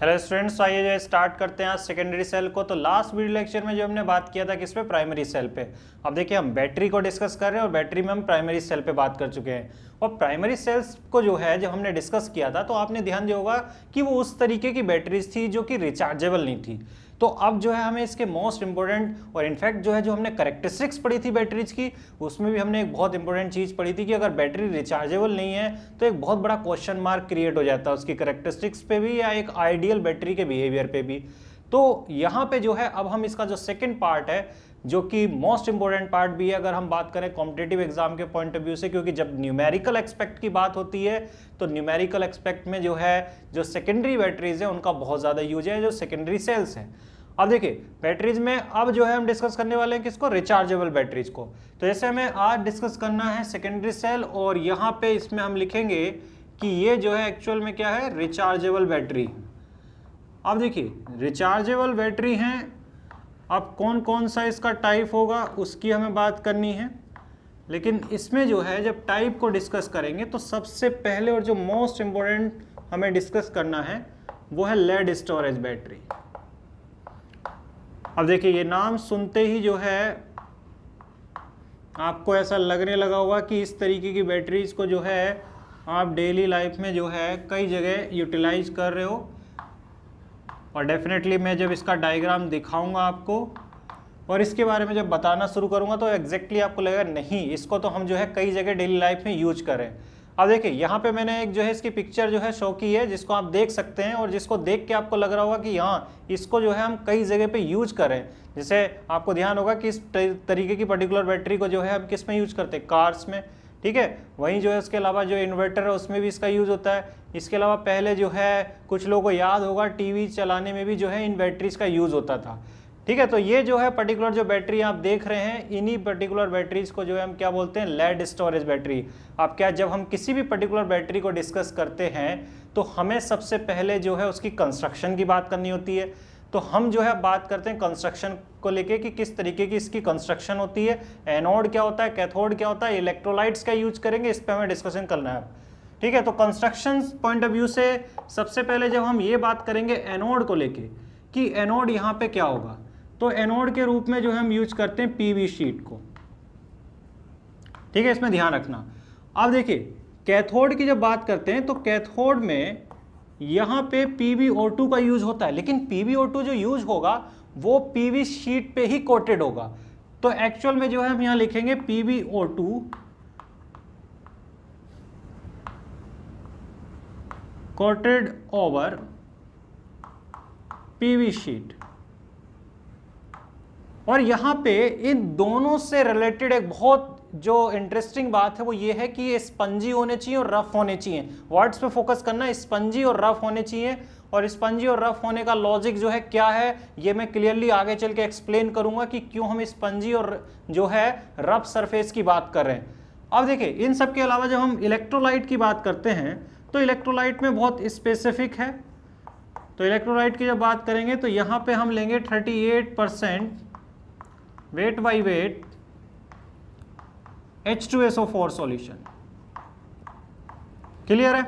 Hello students, आइए जो start करते हैं आज सेकेंडरी सेल को। तो लास्ट वीडियो लेक्चर में जो हमने बात किया था किस पे, प्राइमरी सेल पे। अब देखिए हम बैटरी को डिस्कस कर रहे हैं और बैटरी में हम प्राइमरी सेल पे बात कर चुके हैं। और प्राइमरी सेल्स को जो है जब हमने डिस्कस किया था तो आपने ध्यान दिया होगा कि वो उस तरीके की बैटरीज थी जो कि रिचार्जेबल नहीं थी। तो अब जो है हमें इसके मोस्ट इंपॉर्टेंट और इनफैक्ट जो है जो हमने करेक्टरिस्टिक्स पढ़ी थी बैटरीज की, उसमें भी हमने एक बहुत इंपॉर्टेंट चीज़ पढ़ी थी कि अगर बैटरी रिचार्जेबल नहीं है तो एक बहुत बड़ा क्वेश्चन मार्क क्रिएट हो जाता है उसकी करेक्टरिस्टिक्स पे भी या एक आइडियल बैटरी के बिहेवियर पे भी। तो यहाँ पे जो है अब हम इसका जो सेकेंड पार्ट है जो कि मोस्ट इंपॉर्टेंट पार्ट भी है अगर हम बात करें कॉम्पिटिटिव एग्जाम के पॉइंट ऑफ व्यू से, क्योंकि जब न्यूमेरिकल एक्सपेक्ट की बात होती है तो न्यूमेरिकल एक्सपेक्ट में जो है जो सेकेंडरी बैटरीज है उनका बहुत ज़्यादा यूज है, जो सेकेंडरी सेल्स हैं। अब देखिए बैटरीज में अब जो है हम डिस्कस करने वाले हैं किसको, रिचार्जेबल बैटरीज को। तो जैसे हमें आज डिस्कस करना है सेकेंडरी सेल और यहाँ पे इसमें हम लिखेंगे कि ये जो है एक्चुअल में क्या है, रिचार्जेबल बैटरी। अब देखिए रिचार्जेबल बैटरी हैं, अब कौन कौन सा इसका टाइप होगा उसकी हमें बात करनी है। लेकिन इसमें जो है जब टाइप को डिस्कस करेंगे तो सबसे पहले और जो मोस्ट इंपॉर्टेंट हमें डिस्कस करना है वो है लेड स्टोरेज बैटरी। अब देखिए ये नाम सुनते ही जो है आपको ऐसा लगने लगा होगा कि इस तरीके की बैटरीज को जो है आप डेली लाइफ में जो है कई जगह यूटिलाइज कर रहे हो। और डेफिनेटली मैं जब इसका डायग्राम दिखाऊंगा आपको और इसके बारे में जब बताना शुरू करूंगा तो एग्जैक्टली आपको लगेगा नहीं इसको तो हम जो है कई जगह डेली लाइफ में यूज करें। अब देखिए यहाँ पे मैंने एक जो है इसकी पिक्चर जो है शो की है जिसको आप देख सकते हैं और जिसको देख के आपको लग रहा होगा कि हाँ इसको जो है हम कई जगह पे यूज करें। जैसे आपको ध्यान होगा कि इस तरीके की पर्टिकुलर बैटरी को जो है हम किस में यूज करते हैं, कार्स में, ठीक है। वहीं जो है उसके अलावा जो इन्वर्टर है उसमें भी इसका यूज होता है। इसके अलावा पहले जो है कुछ लोगों को याद होगा टीवी चलाने में भी जो है इन बैटरीज का यूज होता था, ठीक है। तो ये जो है पर्टिकुलर जो बैटरी आप देख रहे हैं इन्हीं पर्टिकुलर बैटरीज को जो है हम क्या बोलते हैं, लेड स्टोरेज बैटरी। अब क्या जब हम किसी भी पर्टिकुलर बैटरी को डिस्कस करते हैं तो हमें सबसे पहले जो है उसकी कंस्ट्रक्शन की बात करनी होती है। तो हम जो है बात करते हैं कंस्ट्रक्शन को लेके कि किस तरीके की इसकी कंस्ट्रक्शन होती है, एनोड क्या होता है, कैथोड क्या होता है, इलेक्ट्रोलाइट्स क्या यूज करेंगे, इस पर हमें डिस्कशन करना है, ठीक है। तो कंस्ट्रक्शन पॉइंट ऑफ व्यू से सबसे पहले जब हम ये बात करेंगे एनोड को लेके कि एनोड यहाँ पे क्या होगा, तो एनोड के रूप में जो हम यूज करते हैं पीवी शीट को, ठीक है, इसमें ध्यान रखना। अब देखिए कैथोड की जब बात करते हैं तो कैथोड में यहाँ पे PbO2 का यूज होता है, लेकिन PbO2 जो यूज होगा वो पीवी शीट पे ही कोटेड होगा। तो एक्चुअल में जो है हम यहाँ लिखेंगे PbO2 coated over PV sheet. और यहाँ पे इन दोनों से रिलेटेड एक बहुत जो इंटरेस्टिंग बात है वो ये है कि ये स्पंजी होने चाहिए और रफ होने चाहिए। वर्ड्स पे फोकस करना, स्पंजी और रफ होने चाहिए। और स्पंजी और रफ होने का लॉजिक जो है क्या है ये मैं क्लियरली आगे चल के एक्सप्लेन करूंगा कि क्यों हम स्पंजी और जो है रफ सरफेस की बात कर रहे हैं। अब देखिए इन सब के अलावा जब हम इलेक्ट्रोलाइट की बात करते हैं तो इलेक्ट्रोलाइट में बहुत स्पेसिफिक है। तो इलेक्ट्रोलाइट की जब बात करेंगे तो यहाँ पे हम लेंगे 38% weight by wait H2SO4 solution. Clear है।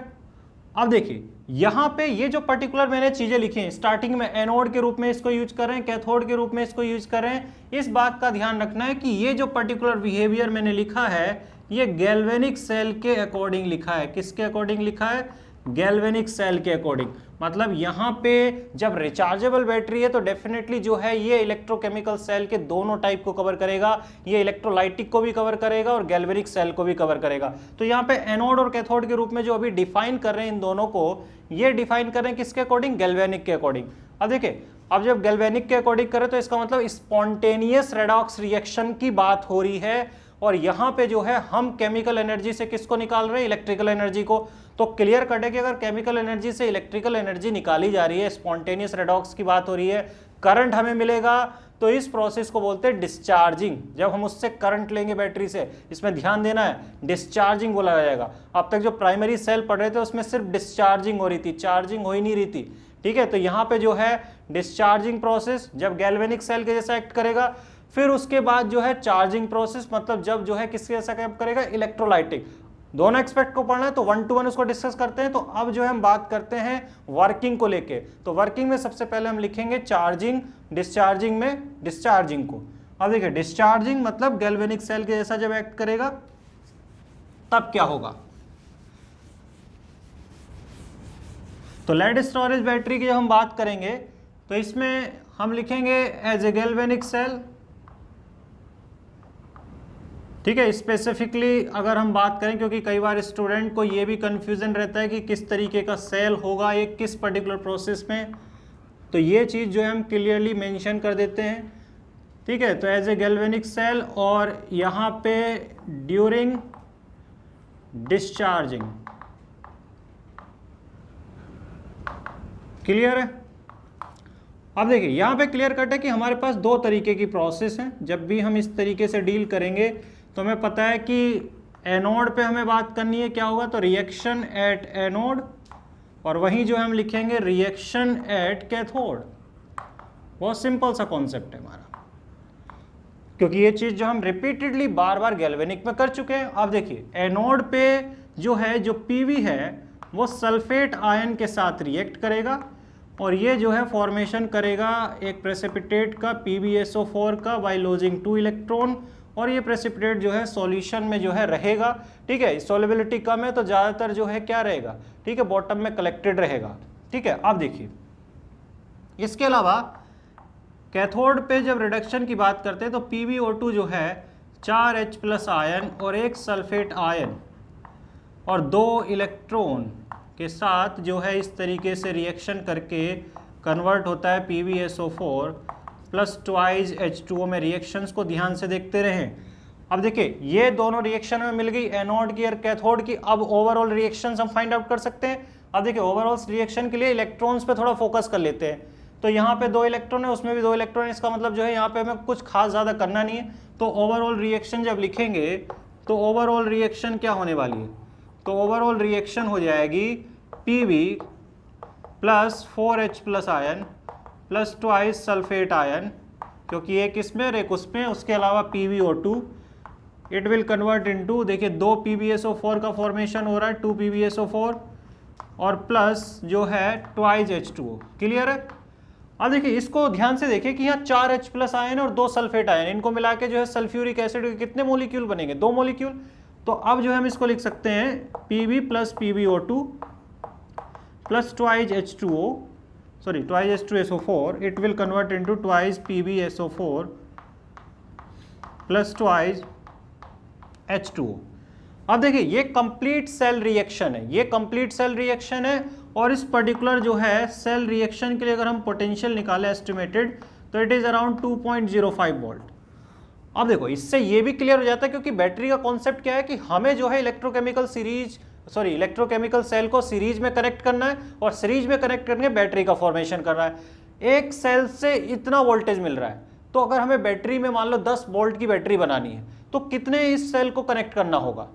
अब देखिए यहां पे ये जो पर्टिकुलर मैंने चीजें लिखी हैं, स्टार्टिंग में एनोड के रूप में इसको यूज कर रहे हैं, कैथोड के रूप में इसको यूज कर रहे हैं, इस बात का ध्यान रखना है कि ये जो पर्टिकुलर बिहेवियर मैंने लिखा है ये गैल्वेनिक सेल के अकॉर्डिंग लिखा है। किसके अकॉर्डिंग लिखा है, गैल्वेनिक सेल के अकॉर्डिंग। मतलब यहाँ पे जब रिचार्जेबल बैटरी है तो डेफिनेटली जो है ये इलेक्ट्रोकेमिकल सेल के दोनों टाइप को कवर करेगा, ये इलेक्ट्रोलाइटिक को भी कवर करेगा और गैल्वेनिक सेल को भी कवर करेगा। तो यहाँ पे एनोड और कैथोड के रूप में जो अभी डिफाइन कर रहे हैं इन दोनों को, ये डिफाइन कर रहे हैं किसके अकॉर्डिंग, गैल्वेनिक के अकॉर्डिंग। अब देखिए अब जब गैल्वेनिक के अकॉर्डिंग करें तो इसका मतलब स्पॉन्टेनियस रेडॉक्स रिएक्शन की बात हो रही है। और यहाँ पे जो है हम केमिकल एनर्जी से किसको निकाल रहे हैं, इलेक्ट्रिकल एनर्जी को। तो क्लियर कट है कि अगर केमिकल एनर्जी से इलेक्ट्रिकल एनर्जी निकाली जा रही है, स्पॉन्टेनियस रेडॉक्स की बात हो रही है, करंट हमें मिलेगा, तो इस प्रोसेस को बोलते हैं डिस्चार्जिंग। जब हम उससे करंट लेंगे बैटरी से, इसमें ध्यान देना है, डिस्चार्जिंग बोला जाएगा। अब तक जो प्राइमरी सेल पढ़ रहे थे उसमें सिर्फ डिस्चार्जिंग हो रही थी, चार्जिंग हो ही नहीं रही थी, ठीक है। तो यहाँ पे जो है डिस्चार्जिंग प्रोसेस जब गैल्वेनिक सेल के जैसा एक्ट करेगा, फिर उसके बाद जो है चार्जिंग प्रोसेस, मतलब जब जो है किसके जैसा काम करेगा, इलेक्ट्रोलाइटिक। दोनों एक्सपेक्ट को पढ़ना है तो 1 to 1 उसको डिस्कस करते हैं। तो अब जो है हम बात करते हैं वर्किंग को लेके। तो वर्किंग में सबसे पहले हम लिखेंगे चार्जिंग, डिस्चार्जिंग में डिस्चार्जिंग को। अब देखिए डिस्चार्जिंग मतलब गैल्वेनिक सेल के जैसा जब एक्ट करेगा तब क्या होगा। तो लेड स्टोरेज बैटरी की जब हम बात करेंगे तो इसमें हम लिखेंगे एज ए गैल्वेनिक सेल, ठीक है। स्पेसिफिकली अगर हम बात करें, क्योंकि कई बार स्टूडेंट को ये भी कंफ्यूजन रहता है कि किस तरीके का सेल होगा ये किस पर्टिकुलर प्रोसेस में, तो ये चीज़ जो है हम क्लियरली मेंशन कर देते हैं, ठीक है। तो एज ए गैल्वेनिक सेल और यहाँ पे ड्यूरिंग डिस्चार्जिंग, क्लियर है। अब देखिए यहाँ पे क्लियर कट है कि हमारे पास दो तरीके की प्रोसेस हैं। जब भी हम इस तरीके से डील करेंगे तो हमें पता है कि एनोड पे हमें बात करनी है, क्या होगा तो रिएक्शन एट एनोड, और वहीं जो हम लिखेंगे रिएक्शन एट कैथोड। बहुत सिंपल सा कॉन्सेप्ट है हमारा, क्योंकि ये चीज़ जो हम रिपीटेडली बार बार गैल्वेनिक में कर चुके हैं। अब देखिए एनोड पे जो है जो पीवी है वो सल्फेट आयन के साथ रिएक्ट करेगा और ये जो है फॉर्मेशन करेगा एक प्रेसिपिटेट का PbSO4 का बाय लूजिंग 2 इलेक्ट्रॉन, और ये प्रेसिपिटेट जो है सॉल्यूशन में जो है रहेगा, ठीक है। सॉल्युबिलिटी कम है तो ज़्यादातर जो है क्या रहेगा, ठीक है, बॉटम में कलेक्टेड रहेगा, ठीक है। अब देखिए इसके अलावा कैथोड पे जब रिडक्शन की बात करते हैं तो PbO2 जो है 4H+ आयन और एक सल्फेट आयन और 2 इलेक्ट्रॉन के साथ जो है इस तरीके से रिएक्शन करके कन्वर्ट होता है PbSO4 प्लस ट्वाइस H2O में। रिएक्शंस को ध्यान से देखते रहें। अब देखिए ये दोनों रिएक्शन में मिल गई एनोड की और कैथोड की। अब ओवरऑल रिएक्शंस हम फाइंड आउट कर सकते हैं। अब देखिए ओवरऑल रिएक्शन के लिए इलेक्ट्रॉन्स पे थोड़ा फोकस कर लेते हैं। तो यहाँ पे 2 इलेक्ट्रॉन है, उसमें भी 2 इलेक्ट्रॉन, इसका मतलब जो है यहाँ पे हमें कुछ खास ज़्यादा करना नहीं है। तो ओवरऑल रिएक्शन जब लिखेंगे तो ओवरऑल रिएक्शन क्या होने वाली है, तो ओवरऑल रिएक्शन हो जाएगी Pb plus 4H+ ion plus twice sulphate ion, क्योंकि एक इसमें और एक उसमें, उसके अलावा PbO2 it will convert into, देखिए 2 PbSO4 का फॉर्मेशन हो रहा है, 2 PbSO4 और प्लस जो है ट्वाइस H2O, क्लियर है। अब देखिए इसको ध्यान से देखिए कि यहाँ 4H+ आयन और 2 सल्फेट आयन, इनको मिला के जो है सल्फ्यूरिक एसिड के कितने मोलिक्यूल बनेंगे, 2 मोलिक्यूल। तो अब जो है हम इसको लिख सकते हैं Pb plus PbO2 plus twice H2O, sorry twice H2SO4, it will convert into twice PbSO4 plus twice H2O। अब देखिए ये कंप्लीट सेल रिएक्शन है, ये कंप्लीट सेल रिएक्शन है। और इस पर्टिकुलर जो है सेल रिएक्शन के लिए अगर हम पोटेंशियल निकालें एस्टिमेटेड तो इट इज़ अराउंड 2.05 वोल्ट। अब देखो इससे ये भी क्लियर हो जाता है, क्योंकि बैटरी का कॉन्सेप्ट क्या है कि हमें जो है इलेक्ट्रोकेमिकल सेल को सीरीज में कनेक्ट करना है और सीरीज में कनेक्ट करके बैटरी का फॉर्मेशन करना है। एक सेल से इतना वोल्टेज मिल रहा है, तो अगर हमें बैटरी में मान लो 10 वोल्ट की बैटरी बनानी है तो कितने इस सेल को कनेक्ट करना होगा,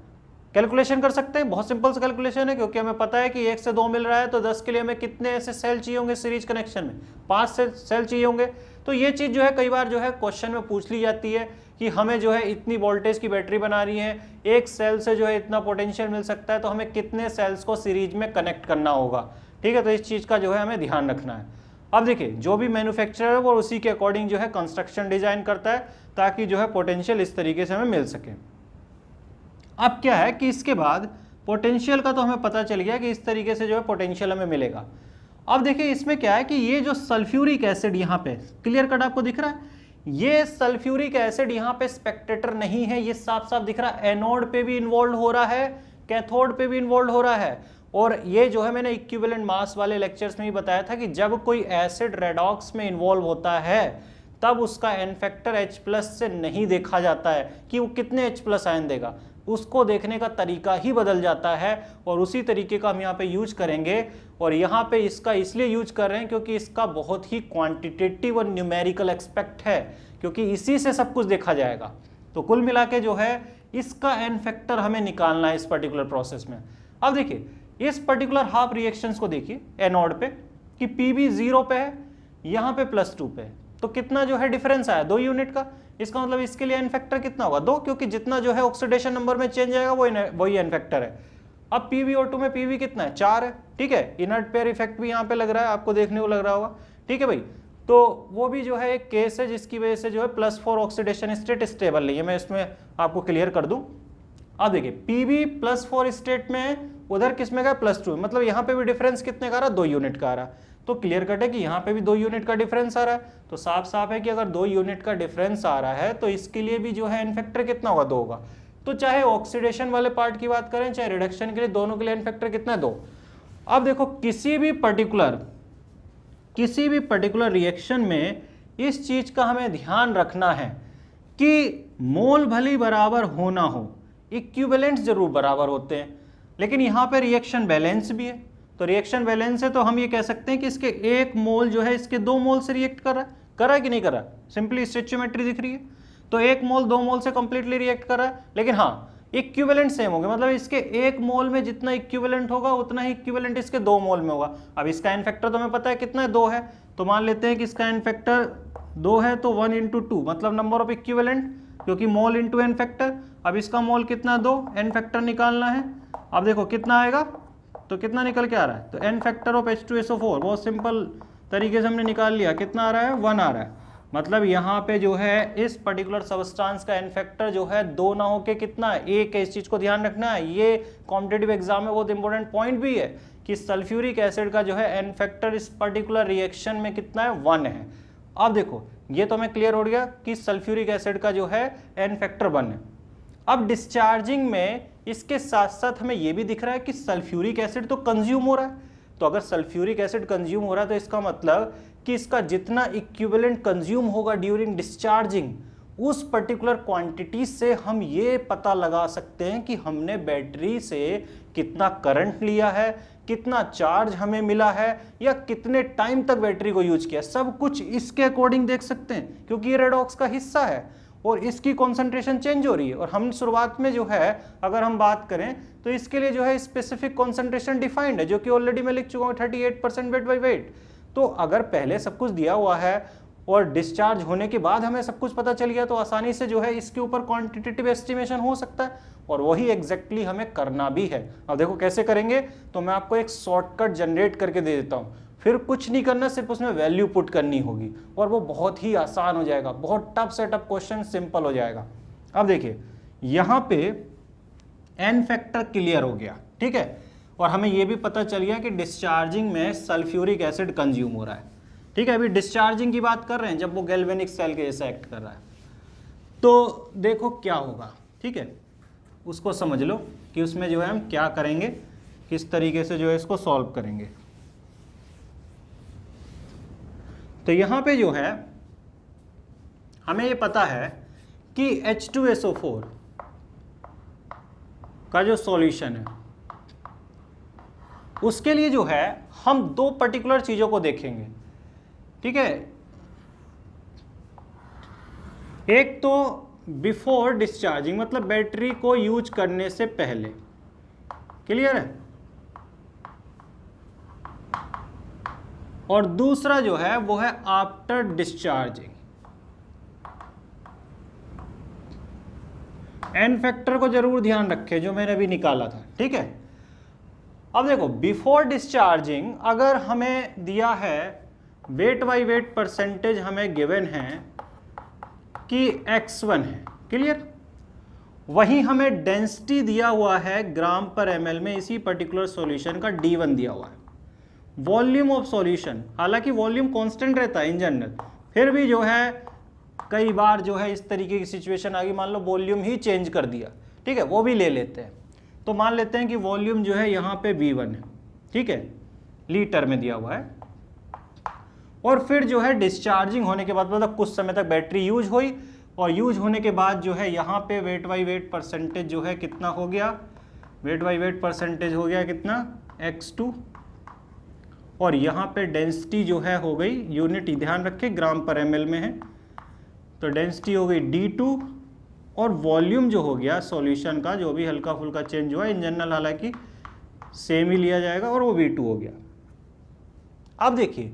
कैलकुलेशन कर सकते हैं। बहुत सिंपल सा कैलकुलेशन है, क्योंकि हमें पता है कि 1 से 2 मिल रहा है तो 10 के लिए हमें कितने ऐसे सेल चाहिए होंगे सीरीज कनेक्शन में, 5 सेल चाहिए होंगे। तो ये चीज़ जो है कई बार जो है क्वेश्चन में पूछ ली जाती है कि हमें जो है इतनी वोल्टेज की बैटरी बनानी है, एक सेल से जो है इतना पोटेंशियल मिल सकता है, तो हमें कितने सेल्स को सीरीज में कनेक्ट करना होगा, ठीक है। तो इस चीज़ का जो है हमें ध्यान रखना है। अब देखिए जो भी मैन्युफैक्चरर है वो उसी के अकॉर्डिंग जो है कंस्ट्रक्शन डिजाइन करता है, ताकि जो है पोटेंशियल इस तरीके से हमें मिल सके। अब क्या है कि इसके बाद पोटेंशियल का तो हमें पता चल गया कि इस तरीके से जो है पोटेंशियल हमें मिलेगा। अब देखिए इसमें क्या है कि ये जो सल्फ्यूरिक एसिड यहाँ पे क्लियर कट आपको दिख रहा है, ये सल्फ्यूरिक एसिड यहाँ पे स्पेक्टेटर नहीं है, ये साफ साफ दिख रहा है। एनोड पे भी इन्वॉल्व हो रहा है, कैथोड पे भी इन्वॉल्व हो रहा है। और ये जो है मैंने इक्विवेलेंट मास वाले लेक्चर्स में ही बताया था कि जब कोई एसिड रेडॉक्स में इन्वॉल्व होता है तब उसका एन फैक्टर H+ से नहीं देखा जाता है कि वो कितने H+ आयन देगा, उसको देखने का तरीका ही बदल जाता है। और उसी तरीके का हम यहाँ पे यूज करेंगे। और यहाँ पे इसका इसलिए यूज कर रहे हैं क्योंकि इसका बहुत ही क्वांटिटेटिव और न्यूमेरिकल एक्सपेक्ट है, क्योंकि इसी से सब कुछ देखा जाएगा। तो कुल मिला के जो है इसका एन फैक्टर हमें निकालना है इस पर्टिकुलर प्रोसेस में। अब देखिए इस पर्टिकुलर हाफ रिएक्शंस को देखिए एनोड पे कि Pb 0 पे है, यहाँ पे +2 पे है, तो कितना जो है डिफरेंस आया 2 यूनिट का। इसका मतलब इसके लिए एन फैक्टर कितना होगा 2, क्योंकि जितना जो है ऑक्सीडेशन नंबर में चेंज आएगा वही एन फैक्टर है। अब PbO2 में PV कितना है 4 है, ठीक है। इनर्ट पेयर इफेक्ट भी यहाँ पे लग रहा है, आपको देखने को लग रहा होगा, ठीक है भाई। तो वो भी जो है एक केस है जिसकी वजह से जो है +4 ऑक्सीडेशन स्टेट स्टेबल नहीं है। मैं इसमें आपको क्लियर कर दूं। अब देखिए PB +4 स्टेट में, उधर किस में गया +2, मतलब यहाँ पे भी डिफरेंस कितने का आ रहा है 2 यूनिट का आ रहा है। तो क्लियर कट है कि यहाँ पे भी 2 यूनिट का डिफरेंस आ रहा है। तो साफ साफ है कि अगर 2 यूनिट का डिफरेंस आ रहा है तो इसके लिए भी जो है एन फैक्टर कितना होगा 2 होगा। तो चाहे ऑक्सीडेशन वाले पार्ट की बात करें चाहे रिडक्शन के लिए, दोनों के लिए एन फैक्टर कितना है 2। अब देखो किसी भी पर्टिकुलर रिएक्शन में इस चीज का हमें ध्यान रखना है कि मोल भली बराबर होना हो, इक्विवेलेंट्स जरूर बराबर होते हैं, लेकिन यहाँ पे रिएक्शन बैलेंस भी है। तो रिएक्शन बैलेंस है तो हम ये कह सकते हैं कि इसके 1 मोल जो है इसके 2 मोल से रिएक्ट कर रहा है कि नहीं कर रहा। सिंपली स्टोइचियोमेट्री दिख रही है, तो 1 मोल 2 मोल से कंप्लीटली रिएक्ट कर रहा है, लेकिन हाँ इक्विवेलेंट सेम होंगे, मतलब इसके 1 मोल में जितना इक्विवेलेंट होगा उतना ही इक्विवेलेंट इसके 2 मोल में होगा। अब इसका एन फैक्टर तो हमें पता है कितना है 2 है, तो मान लेते हैं कि इसका एन फैक्टर 2 है, तो 1 × 2 मतलब नंबर ऑफ इक्विवेलेंट, क्योंकि मोल इंटू एन फैक्टर। अब इसका मोल कितना 2, एन फैक्टर निकालना है। अब देखो कितना आएगा, तो कितना निकल के आ रहा है, तो एन फैक्टर ऑफ H2SO4 बहुत सिंपल तरीके से हमने निकाल लिया, कितना आ रहा है 1 आ रहा है। मतलब यहाँ पे जो है इस पर्टिकुलर सबस्टांस का एन फैक्टर जो है 2 ना होके कितना है 1 है। इस चीज को ध्यान रखना है, ये कॉम्पिटिटिव एग्जाम में बहुत इंपॉर्टेंट पॉइंट भी है कि सल्फ्यूरिक एसिड का जो है एन फैक्टर इस पर्टिकुलर रिएक्शन में कितना है 1 है। अब देखो ये तो हमें क्लियर हो गया कि सल्फ्यूरिक एसिड का जो है एन फैक्टर 1 है। अब डिस्चार्जिंग में इसके साथ साथ हमें ये भी दिख रहा है कि सल्फ्यूरिक एसिड तो कंज्यूम हो रहा है। तो अगर सल्फ्यूरिक एसिड कंज्यूम हो रहा है तो इसका मतलब कि इसका जितना इक्विवेलेंट कंज्यूम होगा ड्यूरिंग डिस्चार्जिंग, उस पर्टिकुलर क्वांटिटी से हम ये पता लगा सकते हैं कि हमने बैटरी से कितना करंट लिया है, कितना चार्ज हमें मिला है, या कितने टाइम तक बैटरी को यूज किया। सब कुछ इसके अकॉर्डिंग देख सकते हैं, क्योंकि ये रेडॉक्स का हिस्सा है और इसकी कॉन्सेंट्रेशन चेंज हो रही है। और हम शुरुआत में जो है अगर हम बात करें तो इसके लिए जो है स्पेसिफिक कॉन्सेंट्रेशन डिफाइंड है, जो कि ऑलरेडी मैं लिख चुका हूँ 38% वेट बाई वेट। तो अगर पहले सब कुछ दिया हुआ है और डिस्चार्ज होने के बाद हमें सब कुछ पता चल गया तो आसानी से जो है इसके ऊपर क्वांटिटेटिव एस्टिमेशन हो सकता है, और वही एग्जैक्टली हमें करना भी है। अब देखो कैसे करेंगे, तो मैं आपको एक शॉर्टकट जनरेट करके दे देता हूँ, फिर कुछ नहीं करना, सिर्फ उसमें वैल्यू पुट करनी होगी और वो बहुत ही आसान हो जाएगा, बहुत टफ से टफ क्वेश्चन सिंपल हो जाएगा। अब देखिए यहाँ पे एन फैक्टर क्लियर हो गया, ठीक है, और हमें ये भी पता चल गया कि डिस्चार्जिंग में सल्फ्यूरिक एसिड कंज्यूम हो रहा है, ठीक है। अभी डिस्चार्जिंग की बात कर रहे हैं जब वो गैल्वेनिक सेल के जैसा एक्ट कर रहा है, तो देखो क्या होगा, ठीक है, उसको समझ लो कि उसमें जो है हम क्या करेंगे, किस तरीके से जो है इसको सॉल्व करेंगे। तो यहाँ पे जो है हमें ये पता है कि H2SO4 का जो सॉल्यूशन है उसके लिए जो है हम 2 पर्टिकुलर चीजों को देखेंगे, ठीक है। एक तो बिफोर डिस्चार्जिंग, मतलब बैटरी को यूज करने से पहले, क्लियर है, और दूसरा जो है वो है आफ्टर डिस्चार्जिंग। एन फैक्टर को जरूर ध्यान रखें जो मैंने अभी निकाला था, ठीक है। अब देखो बिफोर डिस्चार्जिंग अगर हमें दिया है वेट बाई वेट परसेंटेज हमें गिवन है कि x1 है, क्लियर, वहीं हमें डेंसिटी दिया हुआ है ग्राम पर ml में इसी पर्टिकुलर सॉल्यूशन का D1 दिया हुआ है। वॉल्यूम ऑफ सॉल्यूशन, हालांकि वॉल्यूम कांस्टेंट रहता है इन जनरल, फिर भी जो है कई बार जो है इस तरीके की सिचुएशन आ गई, मान लो वॉल्यूम ही चेंज कर दिया, ठीक है, वो भी ले लेते हैं। तो मान लेते हैं कि वॉल्यूम जो है यहाँ पे V1 है, ठीक है, लीटर में दिया हुआ है, और फिर जो है डिस्चार्जिंग होने के बाद मतलब कुछ समय तक बैटरी यूज हुई, और यूज होने के बाद जो है यहाँ पे वेट बाई वेट परसेंटेज जो है कितना हो गया, वेट बाई वेट परसेंटेज हो गया कितना x2, और यहाँ पे डेंसिटी जो है हो गई, यूनिट ध्यान रखें ग्राम पर ml में है, तो डेंसिटी हो गई D2, और वॉल्यूम जो हो गया सॉल्यूशन का जो भी हल्का फुल्का चेंज हुआ इन जनरल हालांकि सेम ही लिया जाएगा, और वो V2 हो गया। अब देखिए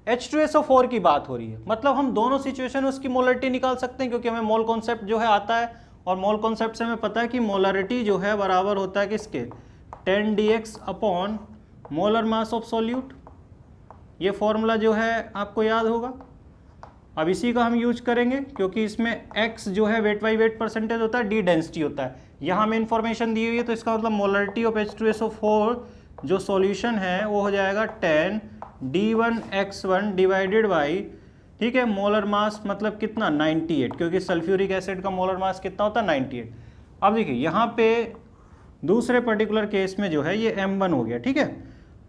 H2SO4 की बात हो रही है, मतलब हम दोनों सिचुएशन में उसकी मोलरिटी निकाल सकते हैं, क्योंकि हमें मोल कॉन्सेप्ट जो है आता है, और मोल कॉन्सेप्ट से हमें पता है कि मोलरिटी जो है बराबर होता है किसके, 10 dx upon molar mass of solute. ये फॉर्मूला जो है आपको याद होगा। अब इसी का हम यूज करेंगे, क्योंकि इसमें x जो है वेट बाई वेट परसेंटेज होता है, d डेंसिटी होता है। यहाँ हमें इन्फॉर्मेशन दी हुई है, तो इसका मतलब मोलरिटी ऑफ H2SO4 जो सॉल्यूशन है वो हो जाएगा 10 d1x1 डिवाइडेड बाई, ठीक है, मोलर मास मतलब कितना 98, क्योंकि सल्फ्यूरिक एसिड का मोलर मास कितना होता है 98। अब देखिए यहाँ पे दूसरे पर्टिकुलर केस में जो है ये m1 हो गया, ठीक है।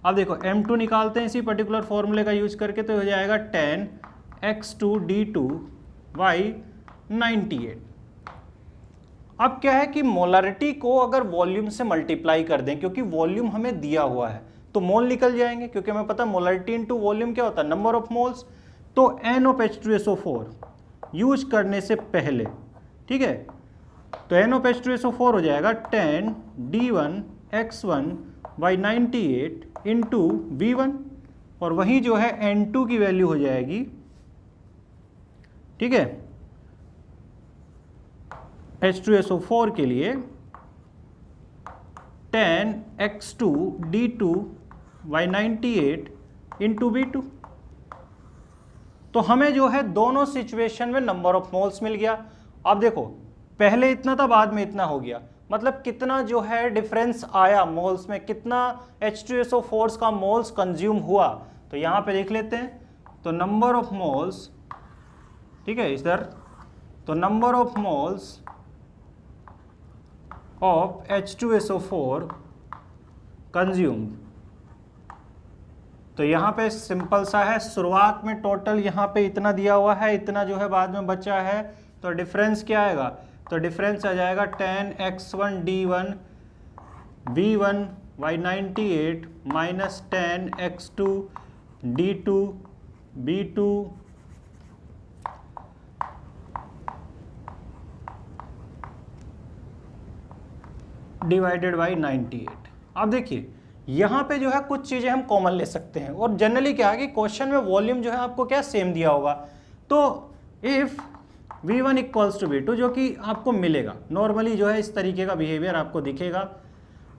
अब देखो m2 निकालते हैं इसी पर्टिकुलर फॉर्मूले का यूज करके, तो हो जाएगा 10x2 d2 बाई 98। अब क्या है कि मोलरिटी को अगर वॉल्यूम से मल्टीप्लाई कर दें, क्योंकि वॉल्यूम हमें दिया हुआ है, तो मोल निकल जाएंगे, क्योंकि हमें पता है मोलरिटी इनटू वॉल्यूम क्या होता है, नंबर ऑफ मोल्स। तो N ऑफ H2SO4 यूज करने से पहले, ठीक है, तो N ऑफ H2SO4 हो जाएगा 10 d1x1 बाई 98 इंटू V1, और वहीं जो है N2 की वैल्यू हो जाएगी, ठीक है, H2SO4 के लिए 10x2 d2 by 98 into V2। तो हमें जो है दोनों सिचुएशन में नंबर ऑफ मोल्स मिल गया। अब देखो पहले इतना था, बाद में इतना हो गया, मतलब कितना जो है डिफरेंस आया मोल्स में, कितना H2SO4 का मोल्स कंज्यूम हुआ। तो यहां पे देख लेते हैं, तो नंबर ऑफ मोल्स, ठीक है इधर, तो number of moles of H2SO4 consumed, तो यहाँ पे सिंपल सा है, शुरुआत में टोटल यहाँ पे इतना दिया हुआ है, इतना जो है बाद में बचा है, तो डिफरेंस क्या आएगा, तो डिफरेंस आ जाएगा 10x1 d1 v1 by 98 minus 10x2 d2 b2 divided by 98। अब देखिए यहाँ पे जो है कुछ चीज़ें हम कॉमन ले सकते हैं, और जनरली क्या है कि क्वेश्चन में वॉल्यूम जो है आपको क्या सेम दिया होगा, तो if V1 equals to V2 जो कि आपको मिलेगा, नॉर्मली जो है इस तरीके का बिहेवियर आपको दिखेगा,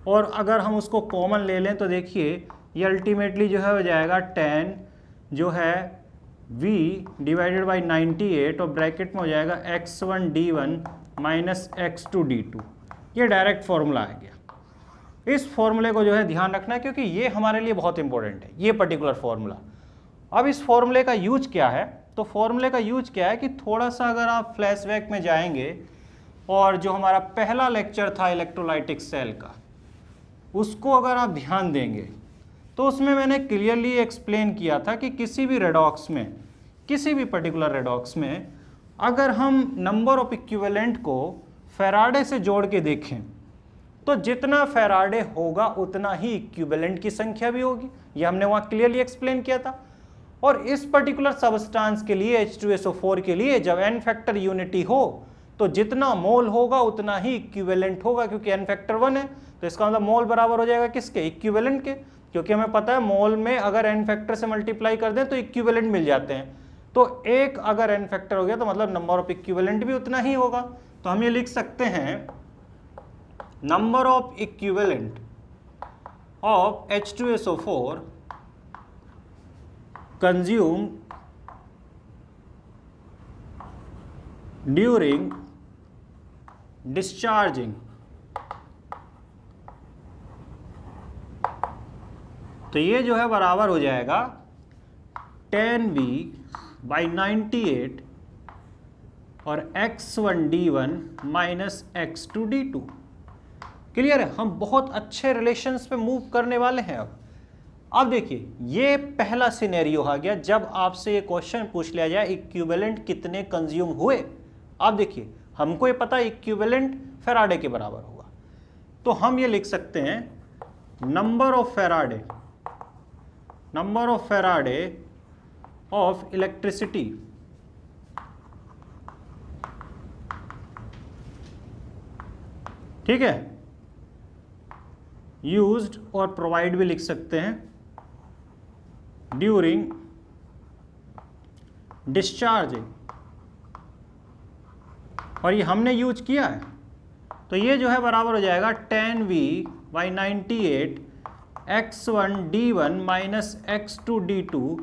और अगर हम उसको कॉमन ले लें तो देखिए ये अल्टीमेटली जो है हो जाएगा 10 जो है V डिवाइडेड बाई 98, और ब्रैकेट में हो जाएगा x1 d1 minus x2 d2। ये डायरेक्ट फॉर्मूला आ गया। इस फॉर्मूले को जो है ध्यान रखना है, क्योंकि ये हमारे लिए बहुत इंपॉर्टेंट है, ये पर्टिकुलर फॉर्मूला। अब इस फॉर्मूले का यूज क्या है, तो फॉर्मूले का यूज क्या है कि थोड़ा सा अगर आप फ्लैशबैक में जाएंगे, और जो हमारा पहला लेक्चर था इलेक्ट्रोलाइटिक सेल का, उसको अगर आप ध्यान देंगे तो उसमें मैंने क्लियरली एक्सप्लेन किया था कि किसी भी रेडॉक्स में, किसी भी पर्टिकुलर रेडॉक्स में अगर हम नंबर ऑफ इक्विवेलेंट को फैराडे से जोड़ के देखें, तो जितना फैराडे होगा उतना ही इक्विवेलेंट की संख्या भी होगी। ये हमने वहाँ क्लियरली एक्सप्लेन किया था। और इस पर्टिकुलर सबस्टांस के लिए H2SO4 के लिए जब n फैक्टर यूनिटी हो, तो जितना मोल होगा उतना ही इक्विवेलेंट होगा, क्योंकि n फैक्टर 1 है, तो इसका मतलब मोल बराबर हो जाएगा किसके, इक्विवेलेंट के, क्योंकि हमें पता है मोल में अगर n फैक्टर से मल्टीप्लाई कर दें तो इक्विवेलेंट मिल जाते हैं। तो एक अगर n फैक्टर हो गया तो मतलब नंबर ऑफ इक्विवेलेंट भी उतना ही होगा। तो हम ये लिख सकते हैं number of equivalent of H2SO4 consumed during discharging, तो ये जो है बराबर हो जाएगा 10V बाई 98 और x1 d1 minus x2 d2। Clear है, हम बहुत अच्छे रिलेशंस पे मूव करने वाले हैं। अब देखिए ये पहला सिनेरियो आ गया, जब आपसे ये क्वेश्चन पूछ लिया जाए इक्विवेलेंट कितने कंज्यूम हुए। अब देखिए हमको ये पता है इक्विवेलेंट फैराडे के बराबर होगा, तो हम ये लिख सकते हैं number of Faraday of electricity, ठीक है, यूज्ड और प्रोवाइड भी लिख सकते हैं ड्यूरिंग डिस्चार्जिंग, और ये हमने यूज किया है, तो ये जो है बराबर हो जाएगा 10v/98 x1d1 माइनस x2d2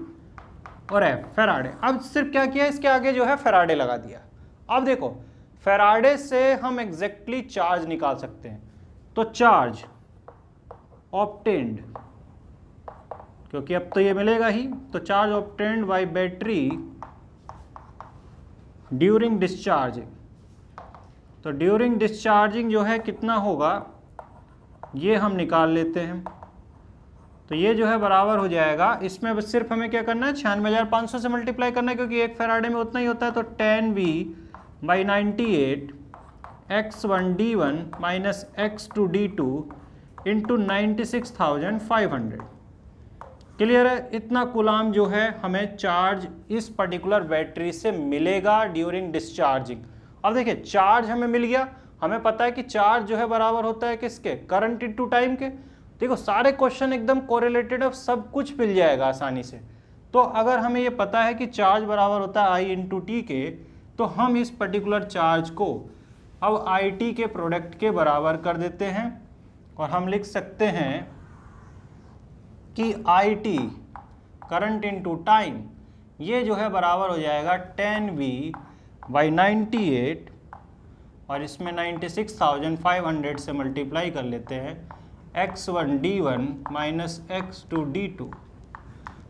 और F फेराडे। अब सिर्फ क्या किया, इसके आगे जो है फेराडे लगा दिया। अब देखो फेराडे से हम एग्जैक्टली चार्ज निकाल सकते हैं, तो चार्ज ऑब्टेन्ड, क्योंकि अब तो ये मिलेगा ही, तो charge obtained by battery during discharging, तो ड्यूरिंग डिस्चार्जिंग जो है कितना होगा ये हम निकाल लेते हैं। तो ये जो है बराबर हो जाएगा, इसमें बस सिर्फ हमें क्या करना है 96,500 से मल्टीप्लाई करना है, क्योंकि एक फेराडे में उतना ही होता है। तो 10v/98 x1d1 minus x2d2 into 96,500। Clear है? इतना कूलाम जो है हमें चार्ज इस पर्टिकुलर बैटरी से मिलेगा ड्यूरिंग डिस्चार्जिंग। अब देखिए चार्ज हमें मिल गया, हमें पता है कि चार्ज जो है बराबर होता है किसके, करंट इनटू टाइम के। देखो सारे क्वेश्चन एकदम कोरिलेटेड है, सब कुछ मिल जाएगा आसानी से। तो अगर हमें ये पता है कि चार्ज बराबर होता है I इंटू टी के, तो हम इस पर्टिकुलर चार्ज को अब आई टी के प्रोडक्ट के बराबर कर देते हैं, और हम लिख सकते हैं कि I T current into time ये जो है बराबर हो जाएगा 10v/98 और इसमें 96,500 से मल्टीप्लाई कर लेते हैं x1d1 माइनस x2d2।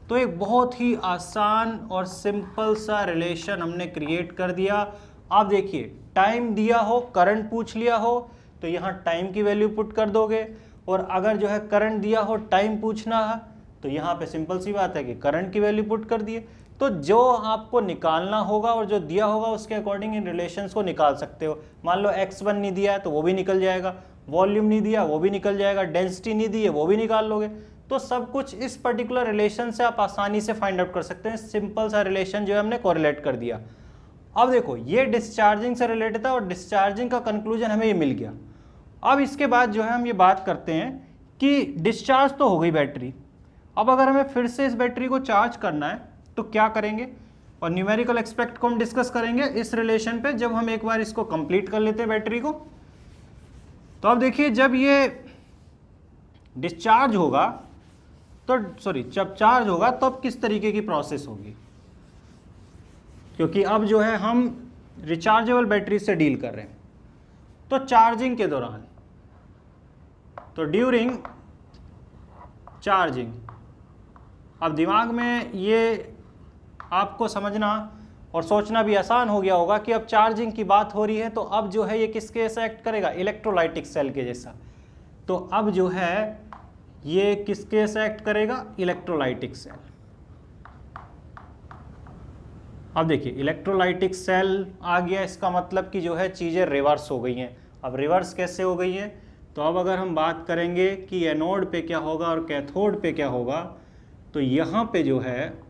तो एक बहुत ही आसान और सिंपल सा रिलेशन हमने क्रिएट कर दिया। आप देखिए टाइम दिया हो, करंट पूछ लिया हो, तो यहाँ टाइम की वैल्यू पुट कर दोगे, और अगर जो है करंट दिया हो टाइम पूछना है तो यहाँ पे सिंपल सी बात है कि करंट की वैल्यू पुट कर दिए। तो जो आपको निकालना होगा और जो दिया होगा उसके अकॉर्डिंग इन रिलेशंस को निकाल सकते हो। मान लो x1 नहीं दिया है तो वो भी निकल जाएगा, वॉल्यूम नहीं दिया वो भी निकल जाएगा, डेंसिटी नहीं दी है वो भी निकाल लोगे। तो सब कुछ इस पर्टिकुलर रिलेशन से आप आसानी से फाइंड आउट कर सकते हैं। सिंपल सा रिलेशन जो है हमने कोरिलेट कर दिया। अब देखो ये डिस्चार्जिंग से रिलेटेड था और डिस्चार्जिंग का कंक्लूजन हमें ये मिल गया। अब इसके बाद जो है हम ये बात करते हैं कि डिस्चार्ज तो हो गई बैटरी, अब अगर हमें फिर से इस बैटरी को चार्ज करना है तो क्या करेंगे, और न्यूमेरिकल एक्सपेक्ट को हम डिस्कस करेंगे इस रिलेशन पे जब हम एक बार इसको कंप्लीट कर लेते हैं बैटरी को। तो अब देखिए जब ये डिस्चार्ज होगा तो जब चार्ज होगा तब तो किस तरीके की प्रोसेस होगी, क्योंकि अब जो है हम रिचार्जेबल बैटरी से डील कर रहे हैं। तो चार्जिंग के दौरान, तो ड्यूरिंग चार्जिंग, अब दिमाग में ये आपको समझना और सोचना भी आसान हो गया होगा कि अब चार्जिंग की बात हो रही है तो अब जो है ये किसके जैसा एक्ट करेगा, इलेक्ट्रोलाइटिक सेल के जैसा। तो अब जो है ये किसके जैसा एक्ट करेगा, इलेक्ट्रोलाइटिक सेल। अब देखिए इलेक्ट्रोलाइटिक सेल आ गया, इसका मतलब कि जो है चीज़ें रिवर्स हो गई हैं। अब रिवर्स कैसे हो गई हैं, तो अब अगर हम बात करेंगे कि एनोड पे क्या होगा और कैथोड पे क्या होगा, तो यहाँ पे जो है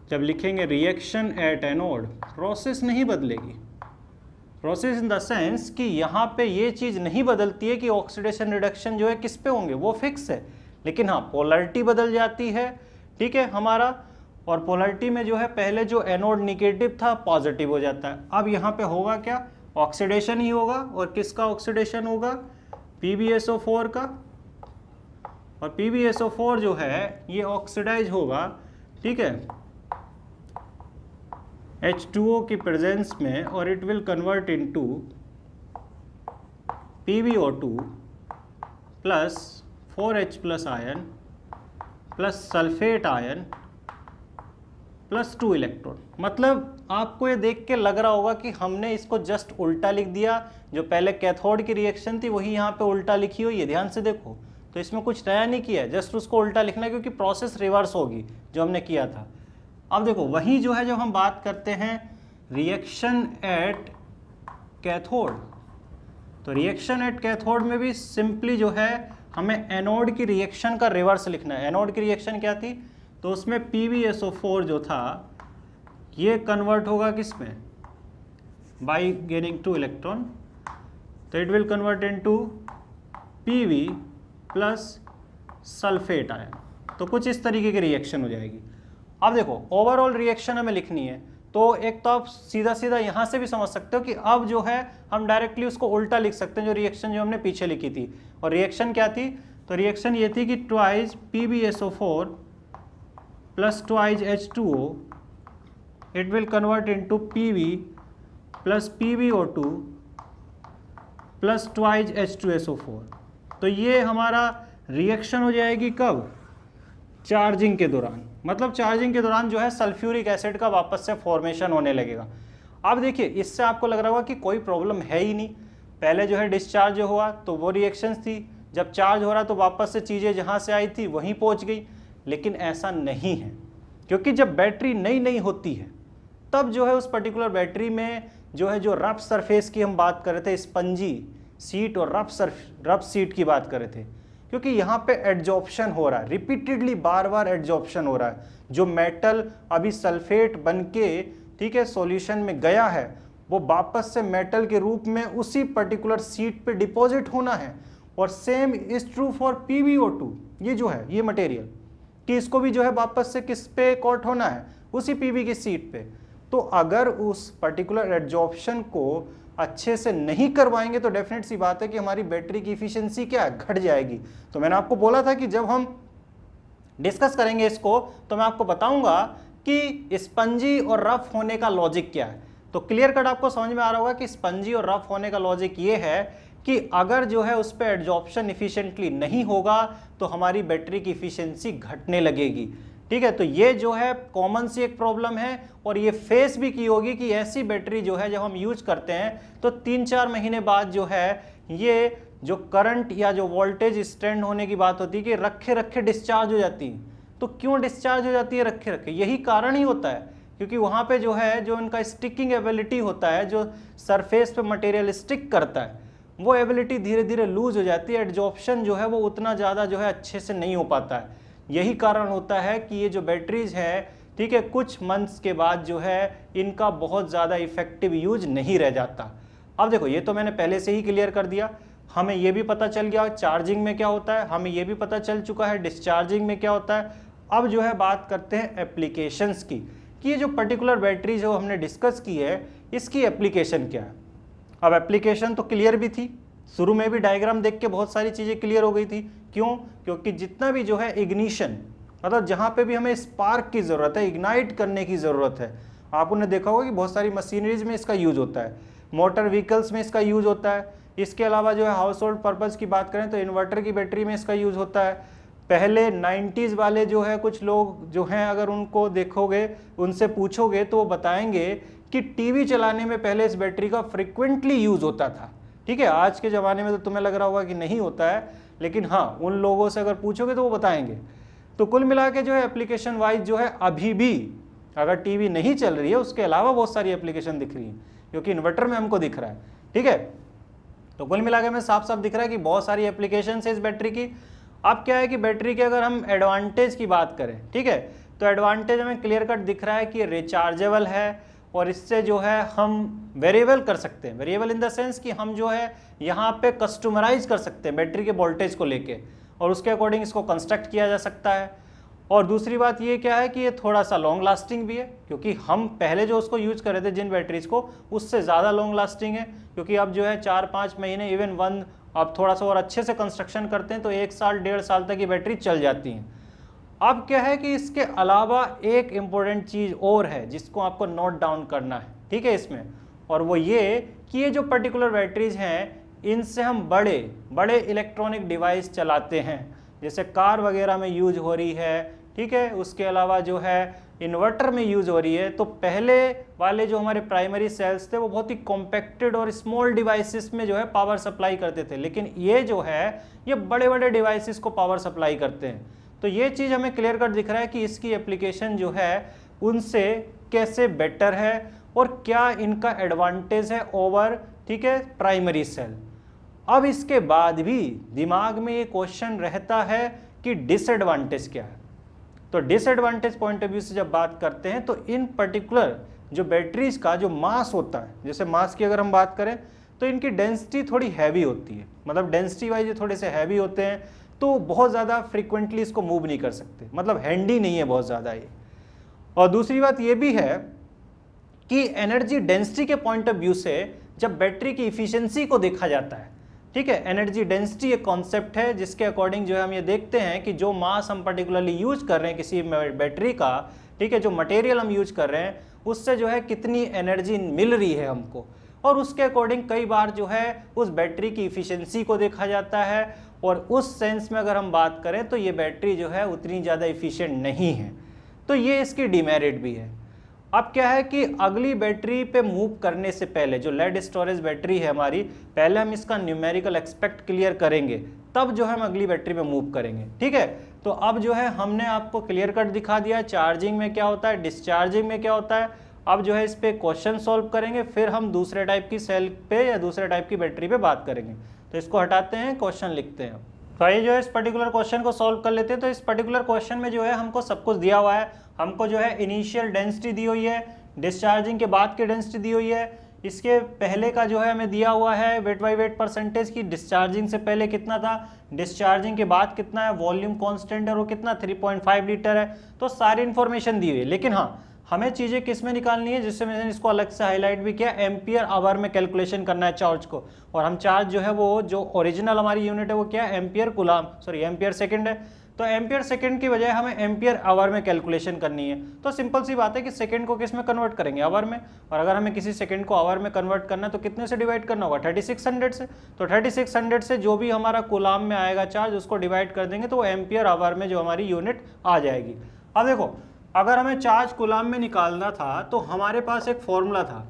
जब लिखेंगे रिएक्शन एट एनोड, प्रोसेस नहीं बदलेगी। प्रोसेस इन द सेंस कि यहाँ पे ये चीज़ नहीं बदलती है कि ऑक्सीडेशन रिडक्शन जो है किस पे होंगे, वो फिक्स है, लेकिन हाँ पोलरिटी बदल जाती है, ठीक है हमारा। और पोलरिटी में जो है पहले जो एनोड निगेटिव था पॉजिटिव हो जाता है। अब यहाँ पे होगा क्या, ऑक्सीडेशन ही होगा, और किसका ऑक्सीडेशन होगा, PbSO4 का। और PbSO4 जो है ये ऑक्सीडाइज होगा, ठीक है, H2O की प्रेजेंस में, और it will convert into PbO2 plus 4H plus ion plus sulphate ion plus 2 electron. मतलब आपको ये देख के लग रहा होगा कि हमने इसको जस्ट उल्टा लिख दिया, जो पहले कैथोड की रिएक्शन थी वही यहाँ पे उल्टा लिखी हुई है, ध्यान से देखो। तो इसमें कुछ नया नहीं किया है, जस्ट उसको उल्टा लिखना है क्योंकि प्रोसेस रिवर्स होगी जो हमने किया था। अब देखो वही जो है जब हम बात करते हैं रिएक्शन एट कैथोड, तो रिएक्शन एट कैथोड में भी सिंपली जो है हमें एनोड की रिएक्शन का रिवर्स लिखना है। एनोड की रिएक्शन क्या थी, तो उसमें PbSO4 जो था ये कन्वर्ट होगा किस में, बाई गेनिंग 2 इलेक्ट्रॉन, तो it will convert into Pb plus sulphate ion. तो कुछ इस तरीके की रिएक्शन हो जाएगी। अब देखो ओवरऑल रिएक्शन हमें लिखनी है, तो एक तो आप सीधा सीधा यहाँ से भी समझ सकते हो कि अब जो है हम डायरेक्टली उसको उल्टा लिख सकते हैं, जो रिएक्शन जो हमने पीछे लिखी थी। और रिएक्शन क्या थी, तो रिएक्शन ये थी कि twice PbSO4 plus twice H2O it will convert into Pb plus PbO2 plus twice H2SO4। तो ये हमारा रिएक्शन हो जाएगी कब, चार्जिंग के दौरान। मतलब चार्जिंग के दौरान जो है सल्फ्यूरिक एसिड का वापस से फॉर्मेशन होने लगेगा। अब देखिए इससे आपको लग रहा होगा कि कोई प्रॉब्लम है ही नहीं, पहले जो है डिस्चार्ज हुआ तो वो रिएक्शंस थी, जब चार्ज हो रहा तो वापस से चीज़ें जहाँ से आई थी वहीं पहुँच गई। लेकिन ऐसा नहीं है, क्योंकि जब बैटरी नई नई होती है तब जो है उस पर्टिकुलर बैटरी में जो है, जो रफ सरफेस की हम बात कर रहे थे, स्पंजी सीट और रफ सीट की बात कर रहे थे, क्योंकि यहाँ पे एड्जॉर्प्शन हो रहा है, रिपीटेडली बार बार एड्जॉर्प्शन हो रहा है। जो मेटल अभी सल्फेट बन के ठीक है सॉल्यूशन में गया है, वो वापस से मेटल के रूप में उसी पर्टिकुलर सीट पे डिपॉजिट होना है। और same is true for PbO2, ये जो है ये मटेरियल कि इसको भी जो है वापस से किस पे कोट होना है, उसी Pb की सीट पे। तो अगर उस पर्टिकुलर एड्जॉर्प्शन को अच्छे से नहीं करवाएंगे तो डेफिनेट सी बात है कि हमारी बैटरी की इफिशिएंसी क्या है, घट जाएगी। तो मैंने आपको बोला था कि जब हम डिस्कस करेंगे इसको तो मैं आपको बताऊंगा कि स्पंजी और रफ होने का लॉजिक क्या है। तो क्लियर कट आपको समझ में आ रहा होगा कि स्पंजी और रफ होने का लॉजिक ये है कि अगर जो है उस पर एड्जॉर्प्शन इफिशिएंटली नहीं होगा तो हमारी बैटरी की इफिशिएंसी घटने लगेगी। ठीक है, तो ये जो है कॉमन सी एक प्रॉब्लम है, और ये फेस भी की होगी कि ऐसी बैटरी जो है जब हम यूज करते हैं तो 3-4 महीने बाद जो है ये जो करंट या जो वोल्टेज स्टैंड होने की बात होती है कि रखे रखे डिस्चार्ज हो जाती है। तो क्यों डिस्चार्ज हो जाती है रखे रखे, यही कारण ही होता है क्योंकि वहाँ पे जो है जो इनका स्टिकिंग एबिलिटी होता है, जो सरफेस पे मटेरियल स्टिक करता है, वो एबिलिटी धीरे धीरे लूज हो जाती है। एड्जॉर्प्शन जो है वो उतना ज़्यादा जो है अच्छे से नहीं हो पाता है। यही कारण होता है कि ये जो बैटरीज है ठीक है कुछ मंथ्स के बाद जो है इनका बहुत ज़्यादा इफेक्टिव यूज नहीं रह जाता। अब देखो ये तो मैंने पहले से ही क्लियर कर दिया, हमें ये भी पता चल गया चार्जिंग में क्या होता है, हमें ये भी पता चल चुका है डिस्चार्जिंग में क्या होता है। अब जो है बात करते हैं एप्लीकेशंस की, कि ये जो पर्टिकुलर बैटरी जो हमने डिस्कस की है इसकी एप्लीकेशन क्या है। अब एप्लीकेशन तो क्लियर भी थी, शुरू में भी डायग्राम देख के बहुत सारी चीज़ें क्लियर हो गई थी। क्यों? क्योंकि जितना भी जो है इग्निशन, मतलब जहाँ पे भी हमें स्पार्क की ज़रूरत है, इग्नाइट करने की ज़रूरत है, आपने देखा होगा कि बहुत सारी मशीनरीज में इसका यूज़ होता है, मोटर व्हीकल्स में इसका यूज़ होता है। इसके अलावा जो है हाउस होल्ड पर्पज़ की बात करें तो इन्वर्टर की बैटरी में इसका यूज़ होता है। पहले 90s वाले जो है कुछ लोग जो हैं, अगर उनको देखोगे उनसे पूछोगे तो वो बताएंगे कि टीवी चलाने में पहले इस बैटरी का फ्रिक्वेंटली यूज़ होता था। ठीक है, आज के ज़माने में तो तुम्हें लग रहा होगा कि नहीं होता है, लेकिन हाँ उन लोगों से अगर पूछोगे तो वो बताएंगे। तो कुल मिला के जो है एप्लीकेशन वाइज जो है अभी भी अगर टीवी नहीं चल रही है उसके अलावा बहुत सारी एप्लीकेशन दिख रही है, क्योंकि इन्वर्टर में हमको दिख रहा है। ठीक है, तो कुल मिला के में साफ साफ दिख रहा है कि बहुत सारी एप्लीकेशन है इस बैटरी की। अब क्या है कि बैटरी के अगर हम एडवांटेज की बात करें, ठीक है, तो एडवांटेज हमें क्लियर कट दिख रहा है कि रिचार्जेबल है और इससे जो है हम वेरिएबल कर सकते हैं। वेरिएबल इन द सेंस कि हम जो है यहाँ पे कस्टमाइज कर सकते हैं बैटरी के वोल्टेज को लेके, और उसके अकॉर्डिंग इसको कंस्ट्रक्ट किया जा सकता है। और दूसरी बात ये क्या है कि ये थोड़ा सा लॉन्ग लास्टिंग भी है, क्योंकि हम पहले जो उसको यूज कर रहे थे जिन बैटरीज को, उससे ज़्यादा लॉन्ग लास्टिंग है, क्योंकि अब जो है 4-5 महीने इवन वन, अब थोड़ा सा और अच्छे से कंस्ट्रक्शन करते हैं तो 1 साल 1.5 साल तक ये बैटरी चल जाती हैं। अब क्या है कि इसके अलावा एक इम्पोर्टेंट चीज़ और है जिसको आपको नोट डाउन करना है, ठीक है इसमें, और वो ये कि ये जो पर्टिकुलर बैटरीज हैं इनसे हम बड़े बड़े इलेक्ट्रॉनिक डिवाइस चलाते हैं, जैसे कार वगैरह में यूज हो रही है, ठीक है, उसके अलावा जो है इन्वर्टर में यूज हो रही है। तो पहले वाले जो हमारे प्राइमरी सेल्स थे वो बहुत ही कॉम्पैक्टेड और स्मॉल डिवाइसेस में जो है पावर सप्लाई करते थे, लेकिन ये जो है ये बड़े बड़े डिवाइसेस को पावर सप्लाई करते हैं। तो ये चीज़ हमें क्लियर कट दिख रहा है कि इसकी एप्लीकेशन जो है उनसे कैसे बेटर है और क्या इनका एडवांटेज है ओवर, ठीक है, प्राइमरी सेल। अब इसके बाद भी दिमाग में ये क्वेश्चन रहता है कि डिसएडवांटेज क्या है। तो डिसएडवांटेज पॉइंट ऑफ व्यू से जब बात करते हैं तो इन पर्टिकुलर जो बैटरीज का जो मास होता है, जैसे मास की अगर हम बात करें तो इनकी डेंसिटी थोड़ी हैवी होती है, मतलब डेंसिटी वाइज ये थोड़े से हैवी होते हैं, तो बहुत ज़्यादा फ्रीक्वेंटली इसको मूव नहीं कर सकते, मतलब हैंडी नहीं है बहुत ज़्यादा ये। और दूसरी बात ये भी है कि एनर्जी डेंसिटी के पॉइंट ऑफ व्यू से जब बैटरी की इफिशियंसी को देखा जाता है, ठीक है, एनर्जी डेंसिटी एक कॉन्सेप्ट है जिसके अकॉर्डिंग जो है हम ये देखते हैं कि जो मास हम पर्टिकुलरली यूज कर रहे हैं किसी बैटरी का, ठीक है, जो मटेरियल हम यूज कर रहे हैं उससे जो है कितनी एनर्जी मिल रही है हमको, और उसके अकॉर्डिंग कई बार जो है उस बैटरी की इफिशियंसी को देखा जाता है। और उस सेंस में अगर हम बात करें तो ये बैटरी जो है उतनी ज़्यादा इफिशियंट नहीं है, तो ये इसकी डिमेरिट भी है। अब क्या है कि अगली बैटरी पे मूव करने से पहले जो लेड स्टोरेज बैटरी है हमारी, पहले हम इसका न्यूमेरिकल एक्सपेक्ट क्लियर करेंगे, तब जो है हम अगली बैटरी पे मूव करेंगे, ठीक है। तो अब जो है हमने आपको क्लियर कट दिखा दिया चार्जिंग में क्या होता है, डिस्चार्जिंग में क्या होता है। अब जो है इस पे क्वेश्चन सॉल्व करेंगे, फिर हम दूसरे टाइप की सेल पे या दूसरे टाइप की बैटरी पे बात करेंगे। तो इसको हटाते हैं, क्वेश्चन लिखते हैं। तो आइए जो है इस पर्टिकुलर क्वेश्चन को सॉल्व कर लेते हैं। तो इस पर्टिकुलर क्वेश्चन में जो है हमको सब कुछ दिया हुआ है। हमको जो है इनिशियल डेंसिटी दी हुई है, डिस्चार्जिंग के बाद की डेंसिटी दी हुई है, इसके पहले का जो है हमें दिया हुआ है वेट बाई वेट परसेंटेज की, डिस्चार्जिंग से पहले कितना था, डिस्चार्जिंग के बाद कितना है, वॉल्यूम कांस्टेंट है वो कितना 3.5 लीटर है। तो सारी इन्फॉर्मेशन दी हुई है, लेकिन हाँ हमें चीज़ें किस में निकालनी है, जिससे मैंने इसको अलग से हाईलाइट भी किया, एम्पियर आवर में कैलकुलेशन करना है चार्ज को। और हम चार्ज जो है वो जो ओरिजिनल हमारी यूनिट है वो क्या है, ampere coulomb, sorry ampere second है। तो एम्पियर सेकंड की बजाय हमें एम्पियर आवर में कैलकुलेशन करनी है। तो सिंपल सी बात है कि सेकंड को किस में कन्वर्ट करेंगे, आवर में। और अगर हमें किसी सेकंड को आवर में कन्वर्ट करना है तो कितने से डिवाइड करना होगा, 3600 से। तो 3600 से जो भी हमारा कूलम में आएगा चार्ज उसको डिवाइड कर देंगे तो वो एम्पियर आवर में जो हमारी यूनिट आ जाएगी। अब देखो अगर हमें चार्ज कूलम में निकालना था तो हमारे पास एक फॉर्मूला था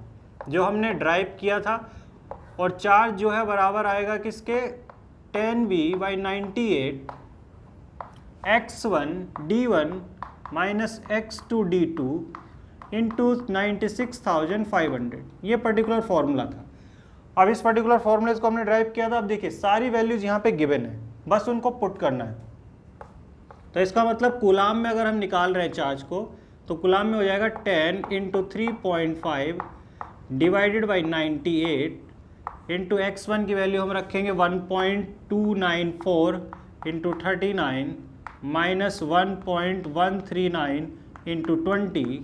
जो हमने ड्राइव किया था, और चार्ज जो है बराबर आएगा किसके, 10v/98 x1 d1 minus x2 d2 into 96,500। ये पर्टिकुलर फॉर्मूला था। अब इस पर्टिकुलर फॉर्मूले को हमने ड्राइव किया था। अब देखिए सारी वैल्यूज यहाँ पे गिवन है, बस उनको पुट करना है। तो इसका मतलब कूलम में अगर हम निकाल रहे हैं चार्ज को तो कूलम में हो जाएगा 10 into 3.5 divided by 98 into x1 की वैल्यू हम रखेंगे 1.294 इंटू 39 माइनस 1.139 इंटू 20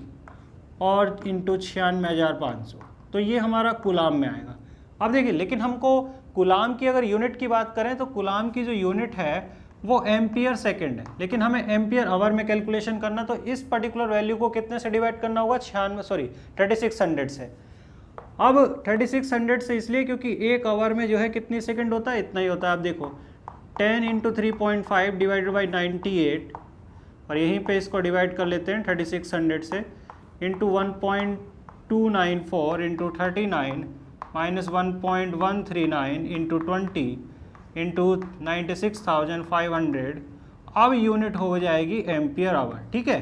और इंटू 96,500। तो ये हमारा कूलम में आएगा। अब देखिए लेकिन हमको कूलम की अगर यूनिट की बात करें तो कूलम की जो यूनिट है वो एम्पियर सेकंड है, लेकिन हमें एम्पियर आवर में कैलकुलेशन करना, तो इस पर्टिकुलर वैल्यू को कितने से डिवाइड करना होगा, 3600 से। अब 3600 से इसलिए क्योंकि एक आवर में जो है कितनी सेकंड होता है, इतना ही होता है। आप देखो 10 इंटू 3.5 डिवाइडेड बाई 98 और यहीं पे इसको डिवाइड कर लेते हैं 3600 से, into 1.294 into 39 minus 1.139 into 20 into 96,500। अब यूनिट हो जाएगी एम्पियर आवर, ठीक है।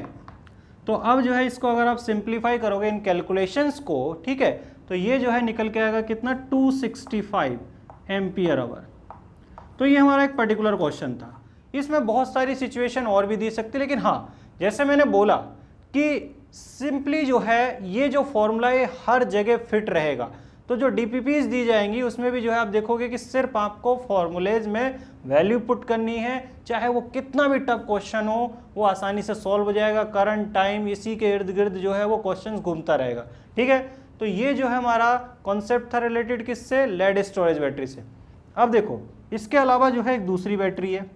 तो अब जो है इसको अगर आप सिंप्लीफाई करोगे इन कैलकुलेशंस को, ठीक है, तो ये जो है निकल के आएगा कितना, 265 एम्पियर आवर। तो ये हमारा एक पर्टिकुलर क्वेश्चन था। इसमें बहुत सारी सिचुएशन और भी दी सकती, लेकिन हाँ जैसे मैंने बोला कि सिंपली जो है ये जो फॉर्मूला है हर जगह फिट रहेगा। तो जो डीपीपीज दी जाएंगी उसमें भी जो है आप देखोगे कि सिर्फ आपको फॉर्मूलेज में वैल्यू पुट करनी है, चाहे वो कितना भी टफ क्वेश्चन हो वो आसानी से सॉल्व हो जाएगा। करंट टाइम इसी के इर्द गिर्द जो है वो क्वेश्चन घूमता रहेगा, ठीक है। तो ये जो है हमारा कॉन्सेप्ट था रिलेटेड किससे, लेड स्टोरेज बैटरी से। अब देखो इसके अलावा जो है एक दूसरी बैटरी है,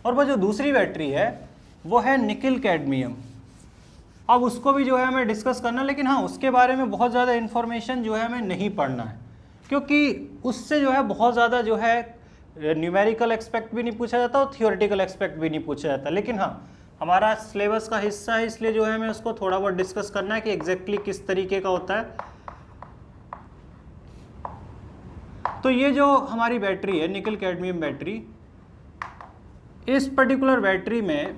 और वो जो दूसरी बैटरी है वो है निकिल कैडमियम। अब उसको भी जो है हमें डिस्कस करना, लेकिन हाँ उसके बारे में बहुत ज़्यादा इन्फॉर्मेशन जो है हमें नहीं पढ़ना है, क्योंकि उससे जो है बहुत ज़्यादा जो है न्यूमेरिकल एक्सपेक्ट भी नहीं पूछा जाता और थियोरेटिकल एक्सपेक्ट भी नहीं पूछा जाता। लेकिन हाँ हमारा सिलेबस का हिस्सा है, इसलिए जो है हमें उसको थोड़ा बहुत डिस्कस करना है कि एग्जैक्टली किस तरीके का होता है। तो ये जो हमारी बैटरी है निकिल कैडमियम बैटरी, इस पर्टिकुलर बैटरी में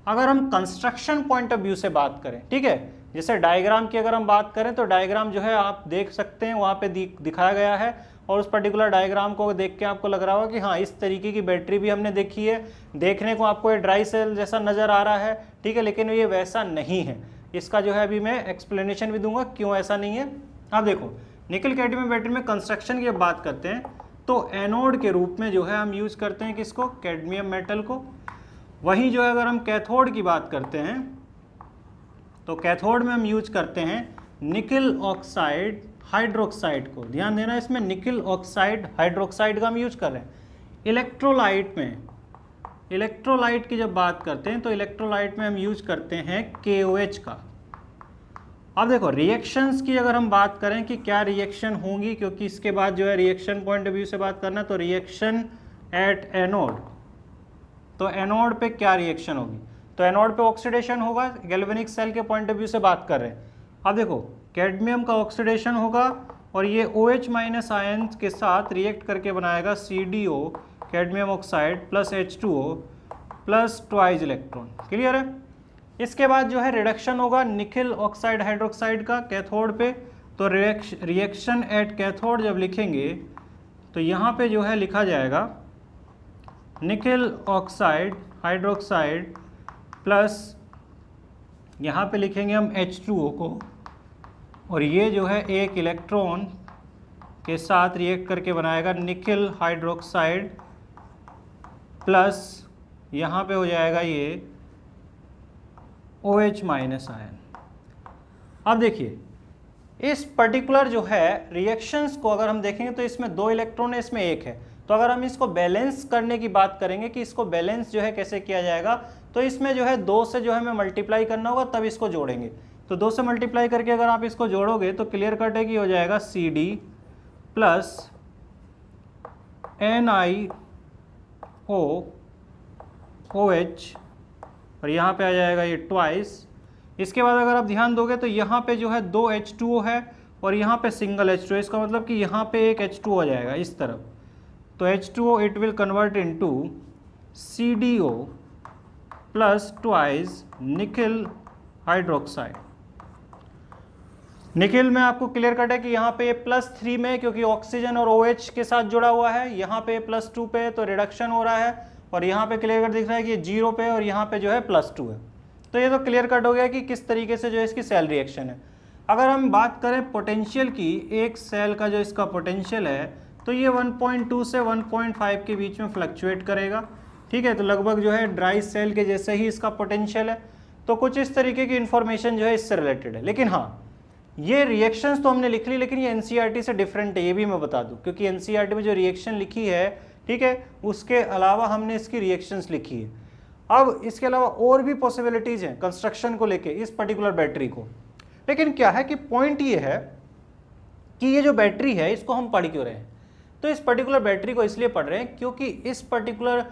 अगर हम कंस्ट्रक्शन पॉइंट ऑफ व्यू से बात करें, ठीक है, जैसे डायग्राम की अगर हम बात करें तो डायग्राम जो है आप देख सकते हैं वहाँ पे दिखाया गया है, और उस पर्टिकुलर डायग्राम को देख के आपको लग रहा होगा कि हाँ इस तरीके की बैटरी भी हमने देखी है। देखने को आपको ये ड्राई सेल जैसा नज़र आ रहा है, ठीक है, लेकिन ये वैसा नहीं है। इसका जो है अभी मैं एक्सप्लेनेशन भी दूंगा क्यों ऐसा नहीं है। अब देखो निकिल कैडमियम बैटरी में कंस्ट्रक्शन की बात करते हैं तो एनोड के रूप में जो है हम यूज़ करते हैं किसको, कैडमियम मेटल को। वहीं जो है अगर हम कैथोड की बात करते हैं तो कैथोड में हम यूज करते हैं निकल ऑक्साइड हाइड्रोक्साइड को। ध्यान देना, इसमें निकल ऑक्साइड हाइड्रोक्साइड का हम यूज कर रहे हैं। इलेक्ट्रोलाइट में, इलेक्ट्रोलाइट की जब बात करते हैं तो इलेक्ट्रोलाइट में हम यूज करते हैं KOH का। अब देखो रिएक्शंस की अगर हम बात करें कि क्या रिएक्शन होंगी, क्योंकि इसके बाद जो है रिएक्शन पॉइंट ऑफ व्यू से बात करना, तो रिएक्शन एट एनोड, तो एनोड पे क्या रिएक्शन होगी, तो एनोड पे ऑक्सीडेशन होगा। गैल्वेनिक सेल के पॉइंट ऑफ व्यू से बात कर रहे हैं। अब देखो कैडमियम का ऑक्सीडेशन होगा और ये OH माइनस आयन के साथ रिएक्ट करके बनाएगा CDO cadmium oxide plus H2O plus twice electron. Clear है। इसके बाद जो है रिडक्शन होगा निकल ऑक्साइड हाइड्रोक्साइड का कैथोड पे, तो रिएक्शन एट कैथोड जब लिखेंगे तो यहाँ पे जो है लिखा जाएगा निकल ऑक्साइड हाइड्रोक्साइड प्लस यहाँ पे लिखेंगे हम H2O को, और ये जो है एक इलेक्ट्रॉन के साथ रिएक्ट करके बनाएगा निकल हाइड्रोक्साइड प्लस यहाँ पे हो जाएगा ये OH माइनस आयन। अब देखिए इस पर्टिकुलर जो है रिएक्शंस को अगर हम देखेंगे तो इसमें 2 इलेक्ट्रॉन है, इसमें 1 है। तो अगर हम इसको बैलेंस करने की बात करेंगे कि इसको बैलेंस जो है कैसे किया जाएगा, तो इसमें जो है 2 से जो है हमें मल्टीप्लाई करना होगा तब इसको जोड़ेंगे। तो 2 से मल्टीप्लाई करके अगर आप इसको जोड़ोगे तो क्लियर कट है कि हो जाएगा CD प्लस NiOOH और यहाँ पे आ जाएगा ये ट्वाइस। इसके बाद अगर आप ध्यान दोगे तो यहाँ पे जो है 2 H2O है और यहाँ पे सिंगल H2O, इसका मतलब कि यहाँ पे एक H2O आ जाएगा इस तरफ। तो H2O it will convert into CDO plus twice निकल हाइड्रोक्साइड। निकल में आपको क्लियर कट है कि यहाँ पे +3 में, क्योंकि ऑक्सीजन और OH के साथ जुड़ा हुआ है, यहाँ पे +2 पे तो रिडक्शन हो रहा है, और यहाँ पे क्लियर कट दिख रहा है कि 0 पे और यहाँ पे जो है +2 है। तो ये तो क्लियर कट हो गया कि किस तरीके से जो है इसकी सेल रिएक्शन है। अगर हम बात करें पोटेंशियल की, एक सेल का जो इसका पोटेंशियल है तो ये 1.2 से 1.5 के बीच में फ्लक्चुएट करेगा। ठीक है, तो लगभग जो है ड्राई सेल के जैसे ही इसका पोटेंशियल है। तो कुछ इस तरीके की इंफॉर्मेशन जो है इससे रिलेटेड है। लेकिन हाँ, ये रिएक्शंस तो हमने लिख ली, लेकिन ये NCERT से डिफरेंट है, ये भी मैं बता दूं, क्योंकि NCERT में जो रिएक्शन लिखी है, ठीक है, उसके अलावा हमने इसकी रिएक्शंस लिखी है। अब इसके अलावा और भी पॉसिबिलिटीज हैं कंस्ट्रक्शन को लेके इस पर्टिकुलर बैटरी को। लेकिन क्या है कि पॉइंट ये है कि ये जो बैटरी है इसको हम पढ़ क्यों रहे हैं, तो इस पर्टिकुलर बैटरी को इसलिए पढ़ रहे हैं क्योंकि इस पर्टिकुलर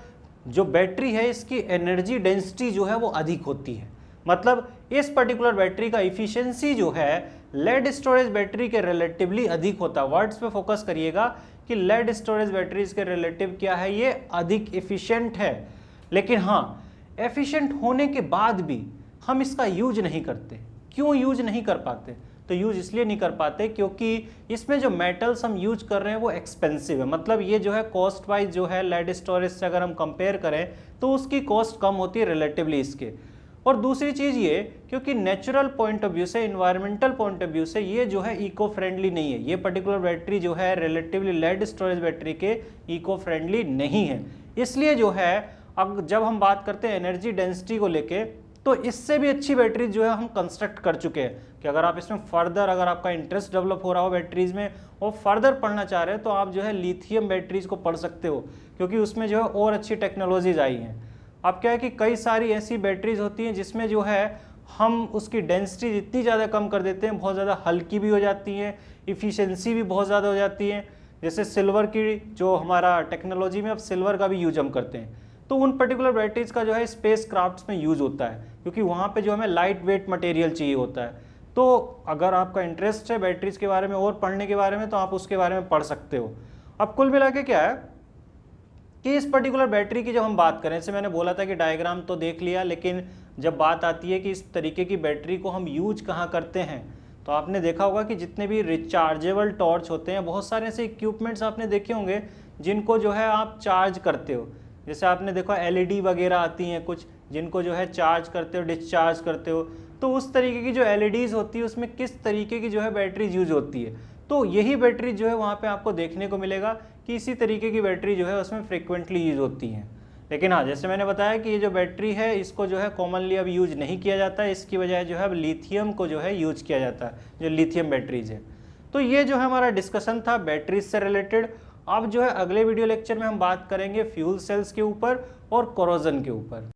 जो बैटरी है इसकी एनर्जी डेंसिटी जो है वो अधिक होती है। मतलब इस पर्टिकुलर बैटरी का इफिशियंसी जो है लेड स्टोरेज बैटरी के रिलेटिवली अधिक होता है। वर्ड्स पे फोकस करिएगा कि लेड स्टोरेज बैटरीज के रिलेटिव क्या है, ये अधिक एफिशिएंट है। लेकिन हाँ, एफिशिएंट होने के बाद भी हम इसका यूज नहीं करते। क्यों यूज नहीं कर पाते, तो यूज इसलिए नहीं कर पाते क्योंकि इसमें जो मेटल्स हम यूज कर रहे हैं वो एक्सपेंसिव है। मतलब ये जो है कॉस्ट वाइज जो है लेड स्टोरेज से अगर हम कंपेयर करें तो उसकी कॉस्ट कम होती है रिलेटिवली इसके। और दूसरी चीज़ ये, क्योंकि नेचुरल पॉइंट ऑफ व्यू से, इन्वायरमेंटल पॉइंट ऑफ व्यू से ये जो है इको फ्रेंडली नहीं है। ये पर्टिकुलर बैटरी जो है रिलेटिवली लेड स्टोरेज बैटरी के इको फ्रेंडली नहीं है। इसलिए जो है अब जब हम बात करते हैं एनर्जी डेंसिटी को लेके, तो इससे भी अच्छी बैटरी जो है हम कंस्ट्रक्ट कर चुके हैं कि अगर आप इसमें फर्दर, अगर आपका इंटरेस्ट डेवलप हो रहा हो बैटरीज में और फर्दर पढ़ना चाह रहे हैं तो आप जो है लिथियम बैटरीज को पढ़ सकते हो, क्योंकि उसमें जो है और अच्छी टेक्नोलॉजीज आई हैं। अब क्या है कि कई सारी ऐसी बैटरीज होती हैं जिसमें जो है हम उसकी डेंसिटी इतनी ज़्यादा कम कर देते हैं, बहुत ज़्यादा हल्की भी हो जाती हैं, इफ़िशियंसी भी बहुत ज़्यादा हो जाती है। जैसे सिल्वर की जो हमारा टेक्नोलॉजी में अब सिल्वर का भी यूज हम करते हैं, तो उन पर्टिकुलर बैटरीज का जो है स्पेस क्राफ्ट्स में यूज होता है, क्योंकि वहाँ पे जो हमें लाइट वेट मटेरियल चाहिए होता है। तो अगर आपका इंटरेस्ट है बैटरीज के बारे में और पढ़ने के बारे में तो आप उसके बारे में पढ़ सकते हो। अब कुल मिला के क्या है कि इस पर्टिकुलर बैटरी की जब हम बात करें, जैसे मैंने बोला था कि डायग्राम तो देख लिया, लेकिन जब बात आती है कि इस तरीके की बैटरी को हम यूज कहाँ करते हैं, तो आपने देखा होगा कि जितने भी रिचार्जेबल टॉर्च होते हैं, बहुत सारे ऐसे इक्विपमेंट्स आपने देखे होंगे जिनको जो है आप चार्ज करते हो। जैसे आपने देखा LED वगैरह आती हैं कुछ, जिनको जो है चार्ज करते हो, डिस्चार्ज करते हो। तो उस तरीके की जो LEDs होती है उसमें किस तरीके की जो है बैटरीज यूज होती है, तो यही बैटरी जो है वहाँ पे आपको देखने को मिलेगा कि इसी तरीके की बैटरी जो है उसमें फ्रिक्वेंटली यूज होती हैं। लेकिन हाँ, जैसे मैंने बताया कि ये जो बैटरी है इसको जो है कॉमनली अब यूज नहीं किया जाता है, इसकी बजाय जो है अब लिथियम को जो है यूज किया जाता है, जो लिथियम बैटरीज है। तो ये जो है हमारा डिस्कशन था बैटरीज से रिलेटेड। अब जो है अगले वीडियो लेक्चर में हम बात करेंगे फ्यूल सेल्स के ऊपर और कोरोजन के ऊपर।